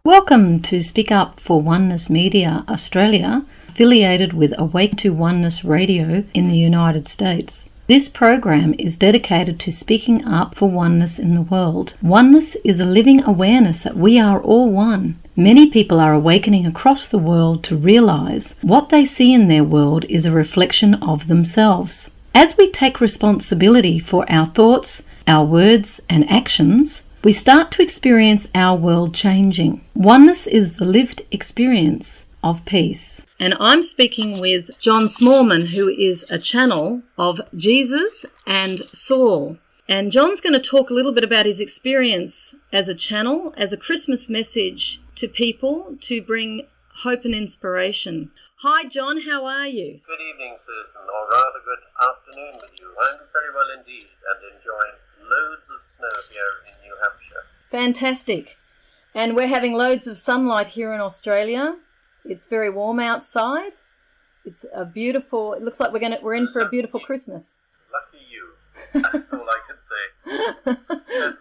Welcome to Speak Up for Oneness Media Australia, affiliated with Awake to Oneness Radio in the United States. This program is dedicated to speaking up for oneness in the world. Oneness is a living awareness that we are all one. Many people are awakening across the world to realize what they see in their world is a reflection of themselves. As we take responsibility for our thoughts, our words and actions, we start to experience our world changing. Oneness is the lived experience of peace. And I'm speaking with John Smallman, who is a channel of Jesus and Saul. And John's going to talk a little bit about his experience as a channel, as a Christmas message to people to bring hope and inspiration. Hi, John, how are you? Good evening, Susan, or rather good afternoon with you. I'm very well indeed and enjoying loads of snow here in New Hampshire. Fantastic. And we're having loads of sunlight here in Australia. It's very warm outside. It's a beautiful, it looks like we're in for a beautiful Christmas. Lucky you. That's all I can say.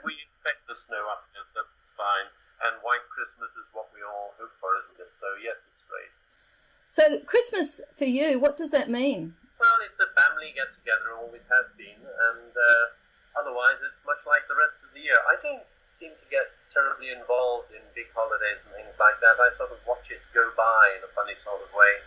We expect the snow up here, that's fine. And white Christmas is what we all hope for, isn't it? So yes, it's great. So Christmas for you, what does that mean? Well, it's a family get-together, always has been, and otherwise it's much like the rest of the year. I don't seem to get terribly involved in big holidays and things like that. I sort of watch it go by in a funny sort of way.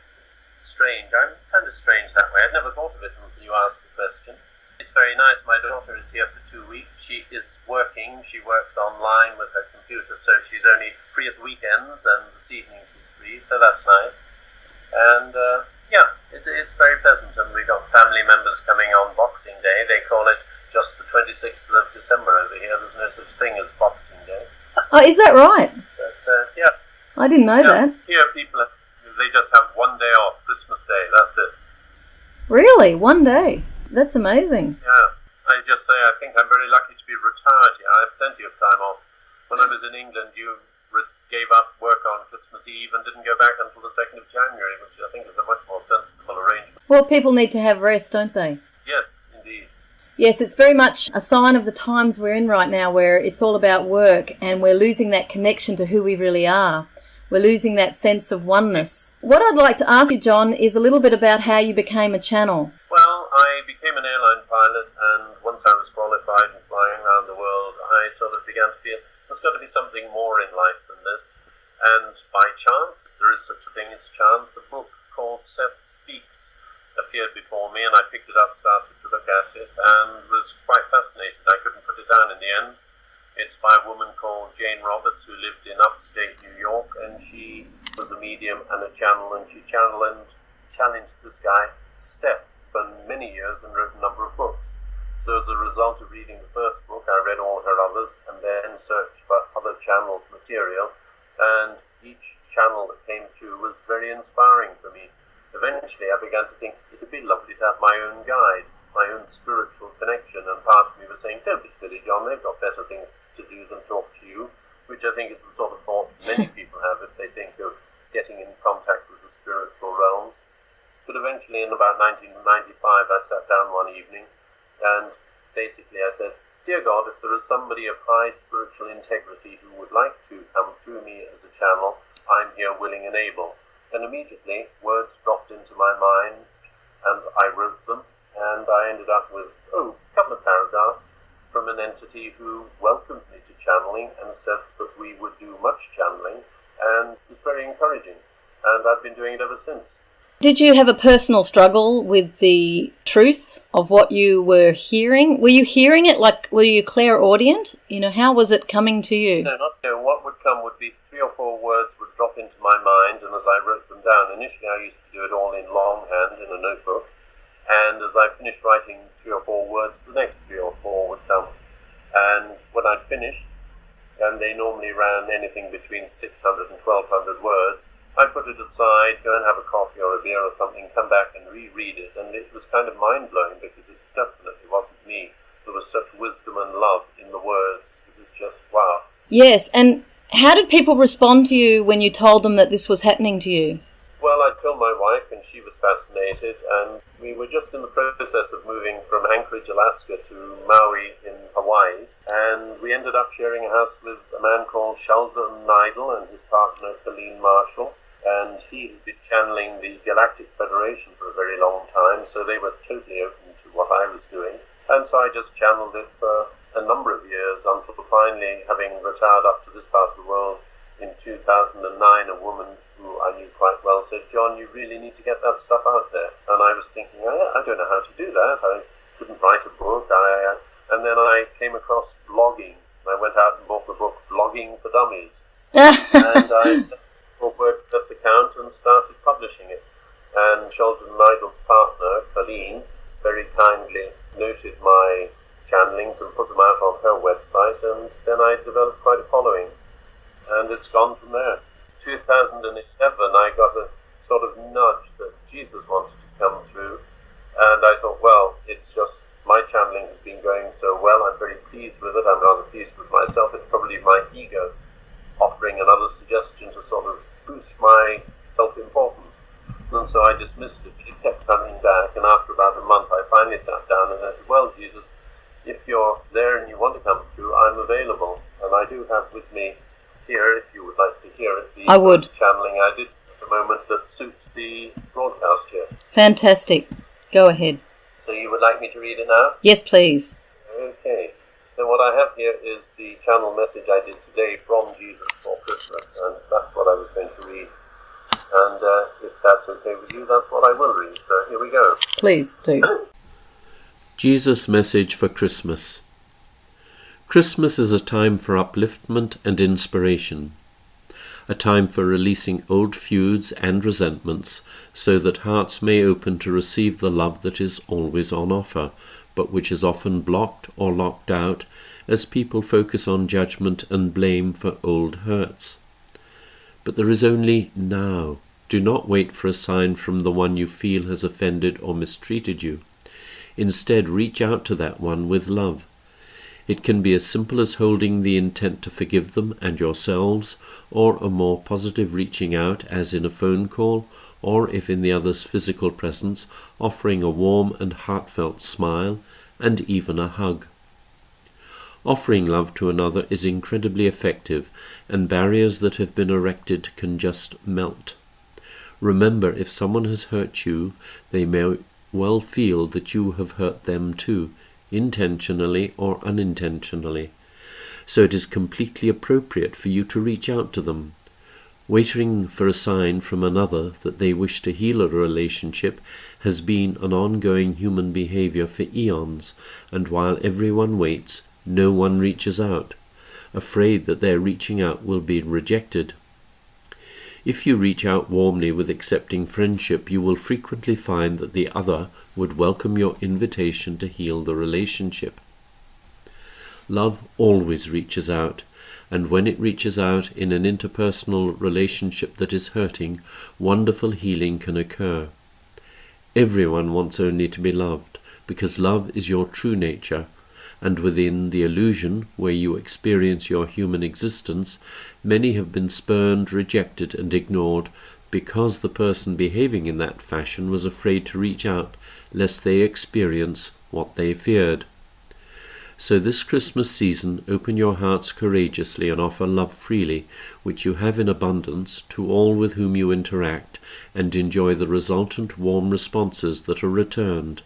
Strange. I'm kind of strange that way. I'd never thought of it until you asked the question. It's very nice. My daughter is here for 2 weeks. She is working. She works online with her computer, so she's only free at the weekends, and this evening she's free, so that's nice. And it's very pleasant, and we've got family members coming on Boxing Day. They call it just the 26th of December over here. There's no such thing as Boxing Day. Oh, is that right? But, yeah. I didn't know that. Here people, they just have one day off, Christmas Day, that's it. Really? One day? That's amazing. Yeah. I just say I think I'm very lucky to be retired here. I have plenty of time off. When I was in England, you gave up work on Christmas Eve and didn't go back until the 2nd of January, which I think is a much more sensible arrangement. Well, people need to have rest, don't they? Yes, indeed. Yes, it's very much a sign of the times we're in right now, where it's all about work and we're losing that connection to who we really are. We're losing that sense of oneness. What I'd like to ask you, John, is a little bit about how you became a channel. Well, I became an airline pilot, and once I was qualified and flying around the world, I sort of began to feel there's got to be something more in life than this. And by chance, there is such a thing as chance, a book called Seth Speaks appeared before me, and I picked it up, started to look at it, and was quite fascinated. I couldn't put it down in the end. It's by a woman called Jane Roberts, who lived in upstate New York, and she was a medium and a channel, and she challenged this guy, Steph, for many years and wrote a number of books. So as a result of reading the first book, I read all her others and then searched for other channel material, and each channel that came through was very inspiring for me. Eventually I began to think it would be lovely to have my own guide, my own spiritual connection, and part of me was saying, don't be silly, John, they've got better things to do than talk to you, which I think is the sort of thought many people have if they think of getting in contact with the spiritual realms. But eventually in about 1995 I sat down one evening and basically I said, dear God, if there is somebody of high spiritual integrity who would like to come through me as a channel, I'm here willing and able. And immediately words dropped into my mind and I wrote them, and I ended up with a couple of paragraphs from an entity who welcomed me to channeling and said that we would do much channeling, and it was very encouraging, and I've been doing it ever since. Did you have a personal struggle with the truth of what you were hearing? Were you hearing it were you clairaudient? How was it coming to you? No, not so. What would come would be 3 or 4 words would drop into my mind, and as I wrote them down, initially I used to do it all in longhand in a notebook, and as I finished writing 3 or 4 words, the next 3 or 4 would come. And when I'd finished, and they normally ran anything between 600 and 1200 words, I put it aside, go and have a coffee or a beer or something, come back and reread it, and it was kind of mind-blowing because it definitely wasn't me. There was such wisdom and love in the words. It was just wow. Yes, and how did people respond to you when you told them that this was happening to you? Well, I told my wife, and she was fascinated, and We were just in the process of moving from Anchorage, Alaska to Maui in Hawaii, and we ended up sharing a house with a man called Sheldon Nidal and his partner Colleen Marshall, and he had been channeling the Galactic Federation for a very long time, so they were totally open to what I was doing. And so I just channeled it for a number of years until finally, having retired up to this part of the world in 2009, a woman who I knew quite well said, "John, you really need to get that stuff out there." And I was thinking, I don't know how to do that. I couldn't write a book. And then I came across blogging. I went out and bought the book Blogging for Dummies. And I set up a WordPress account and started publishing it. And Sheldon Nidal's partner, Colleen, very kindly noted my channelings and put them out on her website, and then I developed quite a following. And it's gone from there. 2011, I got a sort of nudge that Jesus wanted to come through, and I thought, well, it's just my channeling has been going so well. I'm very pleased with it. I'm rather pleased with myself. It's probably my ego offering another suggestion to sort of boost my self-importance. And so I dismissed it. It kept coming back, and after about a month, I finally sat down and I said, well, Jesus, if you're there and you want to come through, I'm available. And I do have with me here, if you would like to hear it, the I would. channeling I did at the moment that suits the broadcast here. Fantastic. Go ahead. So you would like me to read it now? Yes, please. Okay. So what I have here is the channel message I did today from Jesus for Christmas, and that's what I was going to read. And if that's okay with you, that's what I will read. So here we go. Please do. Jesus' message for Christmas. Christmas is a time for upliftment and inspiration, a time for releasing old feuds and resentments so that hearts may open to receive the love that is always on offer, but which is often blocked or locked out as people focus on judgment and blame for old hurts. But there is only now. Do not wait for a sign from the one you feel has offended or mistreated you. Instead, reach out to that one with love. It can be as simple as holding the intent to forgive them and yourselves, or a more positive reaching out, as in a phone call, or if in the other's physical presence, offering a warm and heartfelt smile, and even a hug. Offering love to another is incredibly effective, and barriers that have been erected can just melt. Remember, if someone has hurt you, they may well feel that you have hurt them too, intentionally or unintentionally. So it is completely appropriate for you to reach out to them. Waiting for a sign from another that they wish to heal a relationship has been an ongoing human behavior for eons, and while everyone waits, no one reaches out, afraid that their reaching out will be rejected. If you reach out warmly with accepting friendship, you will frequently find that the other would welcome your invitation to heal the relationship. Love always reaches out, and when it reaches out in an interpersonal relationship that is hurting, wonderful healing can occur. Everyone wants only to be loved, because love is your true nature, and within the illusion where you experience your human existence, many have been spurned, rejected, and ignored because the person behaving in that fashion was afraid to reach out, lest they experience what they feared. So this Christmas season, open your hearts courageously and offer love freely, which you have in abundance, to all with whom you interact, and enjoy the resultant warm responses that are returned.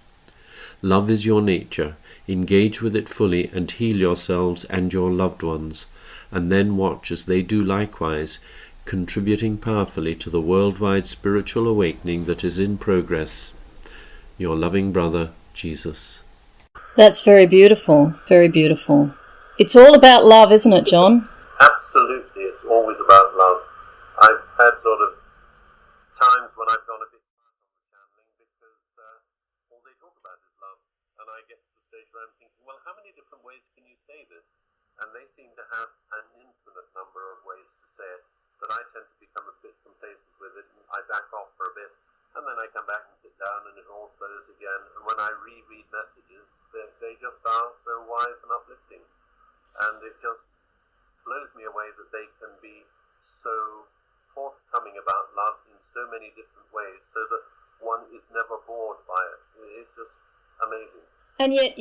Love is your nature. Engage with it fully and heal yourselves and your loved ones, and then watch as they do likewise, contributing powerfully to the worldwide spiritual awakening that is in progress. Your loving brother, Jesus. That's very beautiful, very beautiful. It's all about love, isn't it, John? Absolutely, it's always about love. I've had sort of times when I've gone a bit on the channeling because all they talk about is love. And I get to the stage where I'm thinking, well, how many different ways can you say this? And they seem to have an infinite number of ways to say it, that I tend to become a bit complacent with it, and I back off for a bit, and then I come back and sit down, and it all flows again. And when I reread messages, they just are so wise and uplifting. And it just blows me away that they can be so forthcoming about love in so many different ways, so that one is never bored by it. It's just amazing. And yet,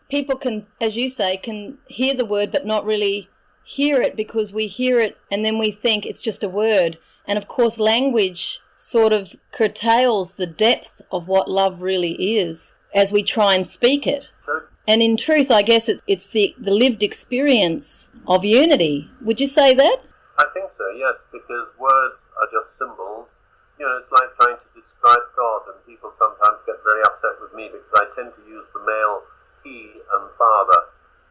people can, as you say, can hear the word but not really hear it, because we hear it and then we think it's just a word. And of course, language sort of curtails the depth of what love really is as we try and speak it. Sure. And in truth, I guess it's the lived experience of unity. Would you say that? I think so, yes, because words are just symbols. It's like trying to describe God, and people sometimes get very upset with me because I tend to use the male he and father,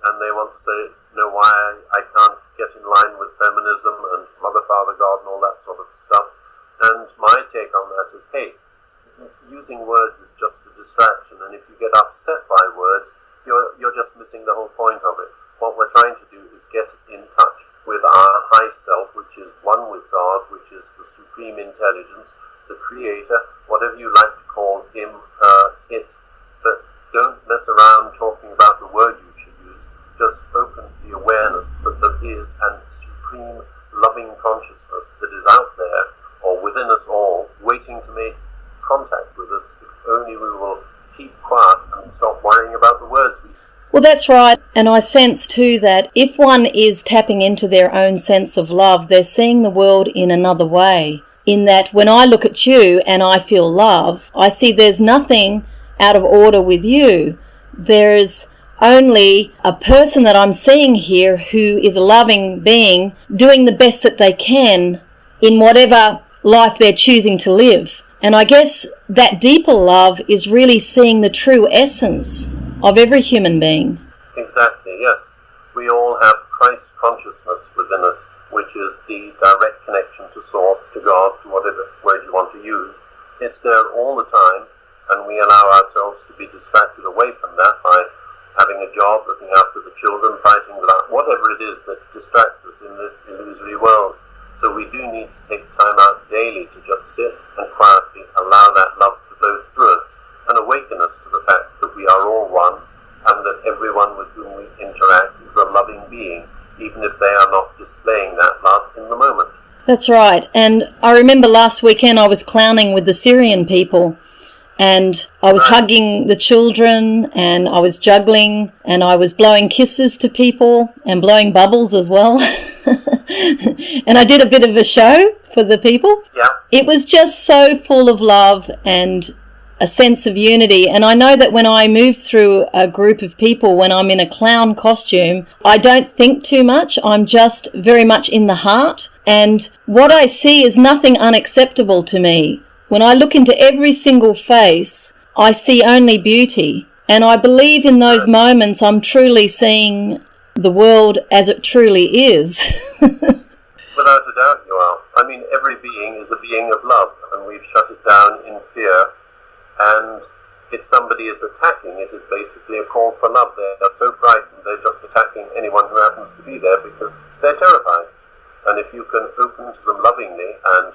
and they want to say, why I can't get in line with feminism and mother, father, God, and all that sort of stuff. And my take on that is, hey, using words is just a distraction, and if you get upset by words, you're just missing the whole point of it. What we're trying to do is get in touch with our high self, which is one with God, which is the supreme intelligence, the creator, whatever you like to call him, her, it. But don't mess around talking about the word you should use. Just open to the awareness that there is an supreme loving consciousness that is out there, or within us all, waiting to make contact with us, if only we will keep quiet and stop worrying about the words we use. Well, that's right. And I sense too that if one is tapping into their own sense of love, they're seeing the world in another way. In that when I look at you and I feel love, I see there's nothing out of order with you. There's only a person that I'm seeing here who is a loving being doing the best that they can in whatever life they're choosing to live. And I guess that deeper love is really seeing the true essence of every human being. Exactly, yes. We all have Christ consciousness within us, which is the direct connection to Source, to God, to whatever word you want to use. It's there all the time, and we allow ourselves to be distracted away from that by having a job, looking after the children, fighting without whatever it is that distracts us in this illusory world. So we do need to take time out daily to just sit and quietly allow that love to flow through us and awaken us to the fact that we are all one, and that everyone with whom we interact is a loving being, even if they are not displaying that love in the moment. That's right. And I remember last weekend I was clowning with the Syrian people, and I was hugging the children, and I was juggling, and I was blowing kisses to people and blowing bubbles as well. And I did a bit of a show for the people. Yeah. It was just so full of love and a sense of unity. And I know that when I move through a group of people, when I'm in a clown costume, I don't think too much. I'm just very much in the heart. And what I see is nothing unacceptable to me. When I look into every single face, I see only beauty. And I believe in those moments I'm truly seeing the world as it truly is. Without a doubt you are. I mean, every being is a being of love, and we've shut it down in fear. And if somebody is attacking, it is basically a call for love. They are so frightened, they're just attacking anyone who happens to be there because they're terrified. And if you can open to them lovingly and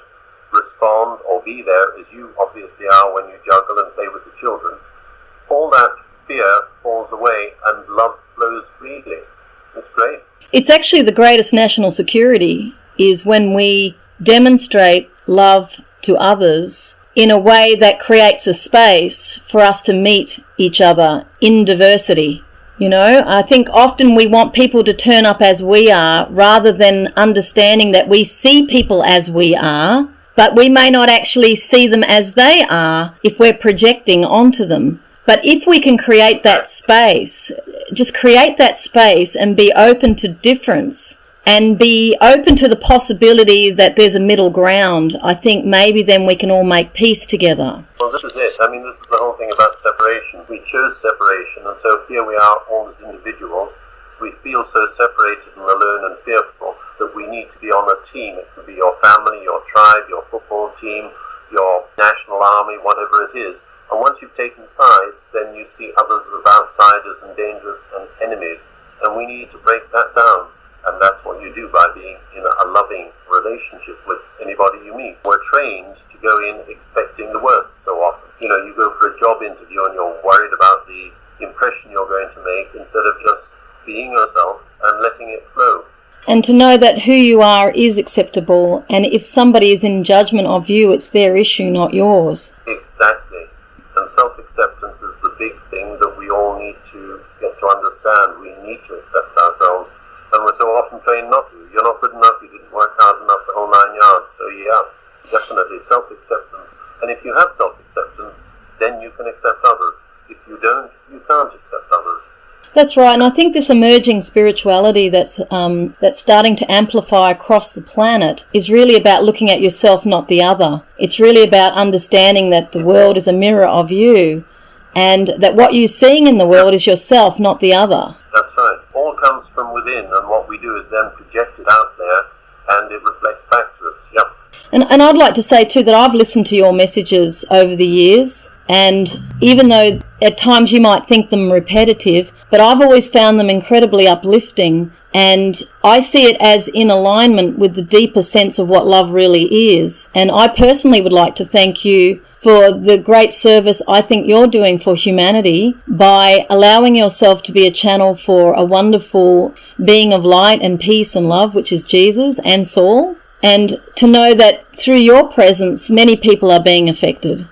respond or be there, as you obviously are when you juggle and play with the children, all that fear falls away and love flows freely. It's great. It's actually the greatest national security is when we demonstrate love to others in a way that creates a space for us to meet each other in diversity. I think often we want people to turn up as we are rather than understanding that we see people as we are, but we may not actually see them as they are if we're projecting onto them. But if we can create that space, just create that space and be open to difference and be open to the possibility that there's a middle ground, I think maybe then we can all make peace together. Well, this is it. I mean, this is the whole thing about separation. We chose separation, and so here we are all as individuals. We feel so separated and alone and fearful that we need to be on a team. It could be your family, your tribe, your football team, your national army, whatever it is. And once you've taken sides, then you see others as outsiders and dangerous and enemies. And we need to break that down. And that's what you do by being in a loving relationship with anybody you meet. We're trained to go in expecting the worst so often. You go for a job interview and you're worried about the impression you're going to make instead of just being yourself and letting it flow. And to know that who you are is acceptable, and if somebody is in judgment of you, it's their issue, not yours. Exactly. Exactly. And self-acceptance is the big thing that we all need to get to understand. We need to accept ourselves. And we're so often trained not to. You're not good enough, you didn't work hard enough, the whole 9 yards. So yeah, definitely self-acceptance. And if you have self-acceptance, then you can accept others. If you don't, you can't accept others. That's right, and I think this emerging spirituality that's starting to amplify across the planet is really about looking at yourself, not the other. It's really about understanding that the world is a mirror of you, and that what you're seeing in the world is yourself, not the other. That's right. All comes from within, and what we do is then project it out there, and it reflects back to us. Yep. And I'd like to say too that I've listened to your messages over the years, and even though at times you might think them repetitive, but I've always found them incredibly uplifting, and I see it as in alignment with the deeper sense of what love really is. And I personally would like to thank you for the great service I think you're doing for humanity by allowing yourself to be a channel for a wonderful being of light and peace and love, which is Jesus and Saul, and to know that through your presence many people are being affected.